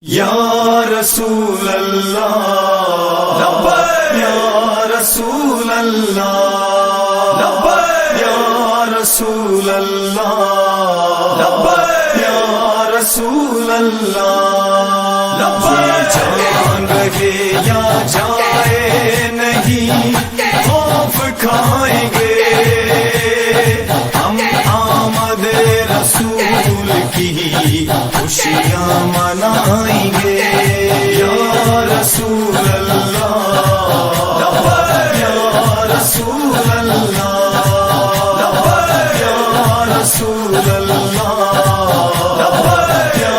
یا رسول اللہ لبیک یا رسول اللہ لبیک یا رسول اللہ لبیک یا رسول اللہ لبیک جان رہے یا جائے نہیں خوف کھائیں گے ہم آمد رسول کی خوشیاں منائیں گے یا رسول اللہ لبیک یا رسول اللہ لبیک یا رسول اللہ لبیک یا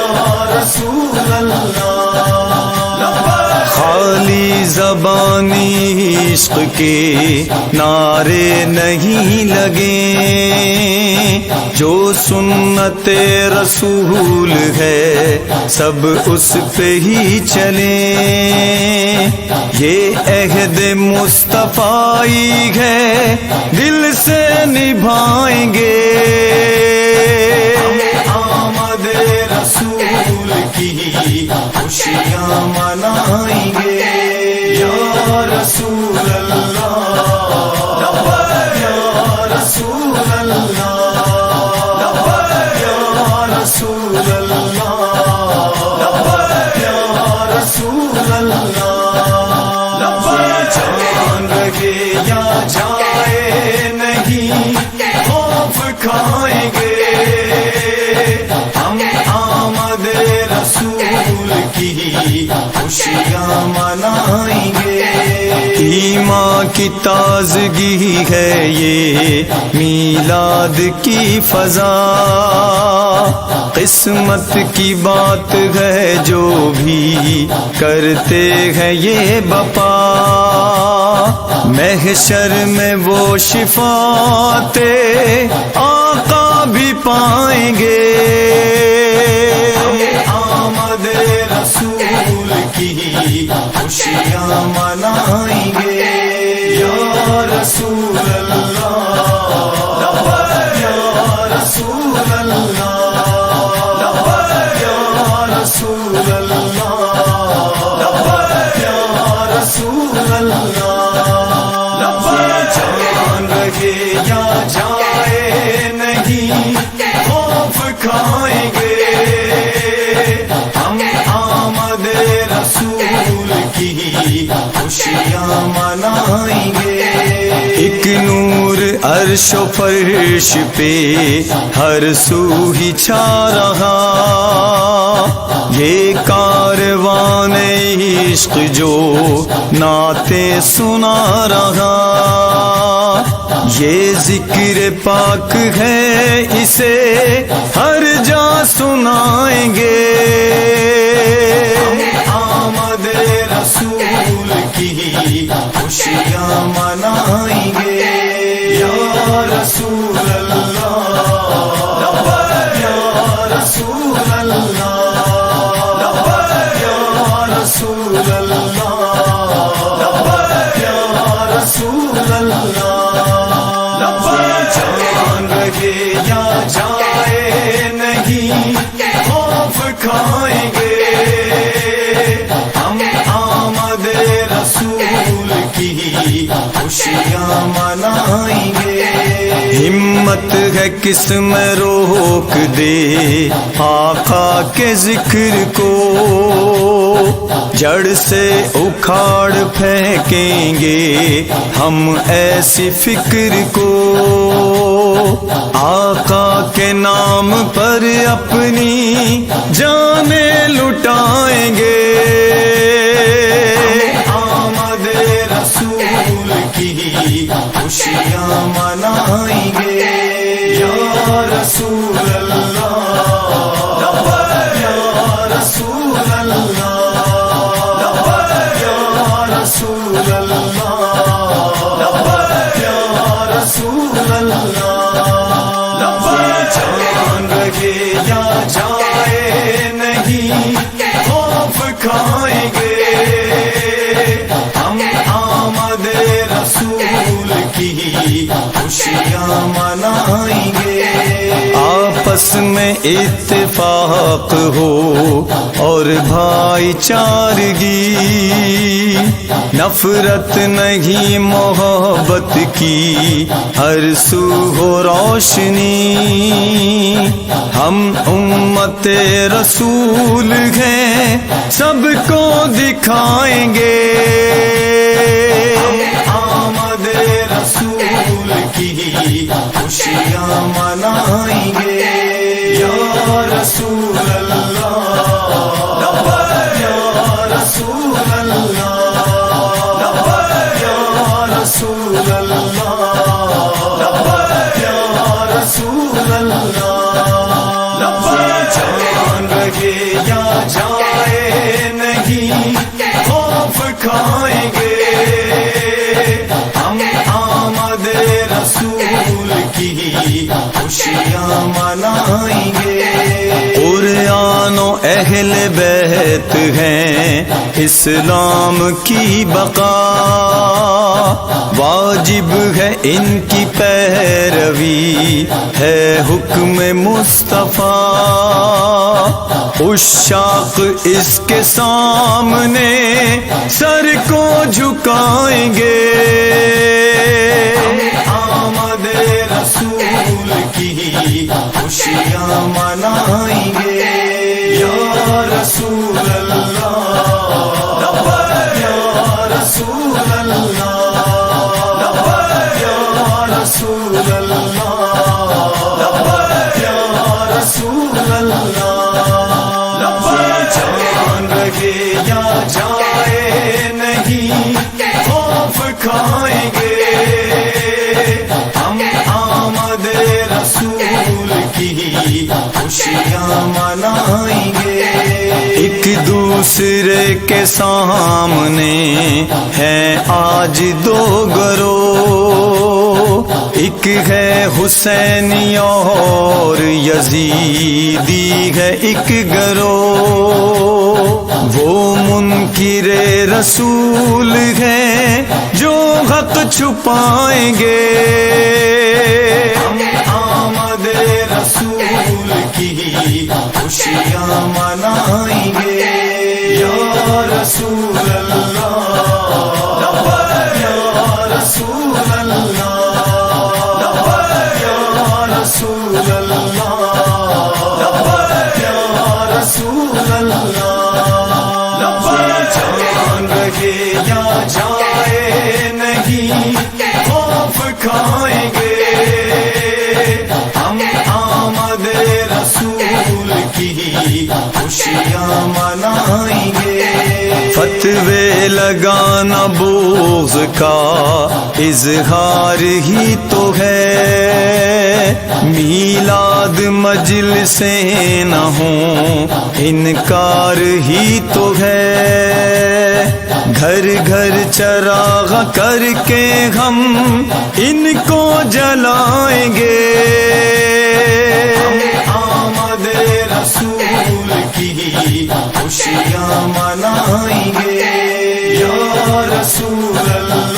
رسول اللہ لبیک خالی زبانی عشق کے نعرے نہیں لگیں جو سنت رسول ہے سب اس پہ ہی چلیں یہ عہد مصطفی ہے دل سے نبھائیں گے آمد رسول کی خوشیاں منائیں گے یا رسول اللہ لبیک یا رسول اللہ لبیک یا رسول اللہ لبیک یا رسول اللہ لبیک جان رہے یا جائے نہیں خوف کھائیں گے ہم آمد رسول کی خوشیاں منائیں گے ایمان کی تازگی ہے یہ میلاد کی فضا قسمت کی بات ہے جو بھی کرتے ہیں یہ بپا محشر میں وہ شفاعت آقا بھی پائیں گے آمد رسول کی خوشیاں منائیں گے یا رسول اللہ لبیک یا رسول اللہ لبیک یا رسول اللہ لبیک یا رسول اللہ لبیک جان رہے یا جائے نہیں خوف کھائیں گے ہم آمد رسول کی خوشیاں منائیں گے ایک نور عرش و فرش پہ ہر سو ہی چھا رہا یہ کاروان عشق جو نعتیں سنا رہا یہ ذکر پاک ہے اسے ہر جا سنائیں گے آمد رسول کی خوشیاں منائیں گے یا رسول اللہ لبیک یا رسول اللہ لبیک یا رسول اللہ لبیک یا رسول اللہ لبیک جان رہے یا جائے نہیں خوف کھائیں گے ہم آمد رسول کی خوشیاں منائیں گے ہمت ہے کس میں روک دے آقا کے ذکر کو جڑ سے اکھاڑ پھینکیں گے ہم ایسی فکر کو آقا کے نام پر اپنی جانیں لٹائیں گے آمد رسول کی خوشیاں منائیں گے یا رسول اللہ لبیک یا رسول اللہ لبیک یا رسول اللہ لبیک یا رسول اللہ لبیک جان رہے یا جائے نہیں خوف کھائیں گے ہم آمد رسول کی خوشیاں منائیں گے آپس میں اتفاق ہو اور بھائی چارگی، نفرت نہیں محبت کی ہر سو ہو روشنی، ہم امت رسول ہیں سب کو دکھائیں گے آمد رسول کی خوشیاں منائیں گے، یا رسول اللہ یا رسول اللہ یا رسول اللہ یا رسول اللہ، جان رہے یا جائے نہیں خوف کھائیں گے ہم آمد رسول کی خوشیاں منائیں گے۔ قرآن و اہل بیت ہیں اسلام کی بقا، واجب ہے ان کی پیروی ہے حکم مصطفیٰ، عشاق اس کے سامنے سر کو جھکائیں گے آمد رسول کی خوشیاں منائیں گے، یا رسول اللہ یا رسول اللہ یا رسول اللہ یا رسول اللہ، جان رہے یا جائے نہیں خوف کھائیں گے ہم آمد رسول کی خوشیاں منائیں گے۔ ایک دوسرے کے سامنے ہیں آج دو گروہ، ایک ہے حسینی اور یزیدی ہے ایک گروہ، وہ منکر رسول ہیں جو حق چھپائیں گے آمد رسول کی خوشیاں منائیں گے، یا رسول اللہ یا رسول اللہ یا رسول اللہ یا رسول اللہ، جان رہے یا جائے نہیں خوف کھائیں گے ہم آمد رسول کی خوشیاں منائیں گے۔ فتوے لگانا بغض کا اظہار ہی تو ہے، میلاد مجلسیں نہ ہوں انکار ہی تو ہے، گھر گھر چراغ کر کے ہم ان کو جلائیں گے آمد رسول کی خوشیاں منائیں گے، یا رسول اللہ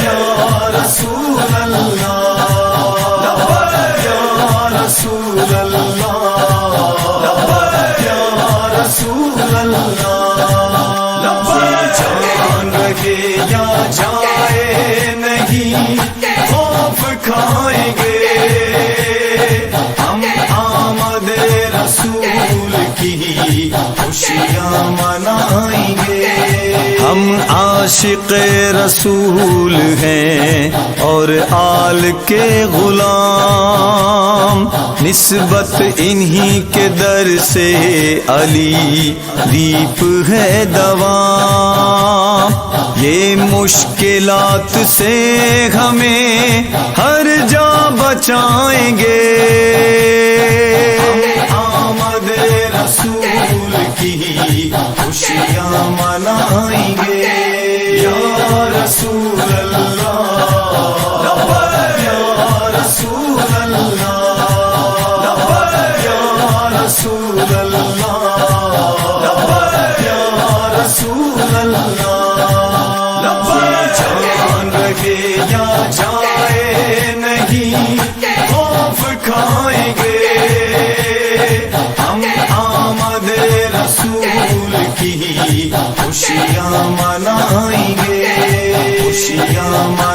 یا رسول اللہ یا رسول اللہ یا رسول اللہ، جان رہے یا جائے نہیں خوف کھائیں گے ہم آمد رسول کی خوشیاں منائیں گے، ہم عاشق رسول ہیں اور آل کے غلام، نسبت انہی کے در سے علی دیپ ہے دوام، یہ مشکلات سے ہمیں ہر جا بچائیں گے آمد رسول کی خوشیاں منائیں گے، یا رسول اللہ یا رسول اللہ یا رسول اللہ یا رسول اللہ، جان رہے یا جائے نہیں خوف کھائیں گے خوشیاں منائیں گے، خوشیاں منائیں گے۔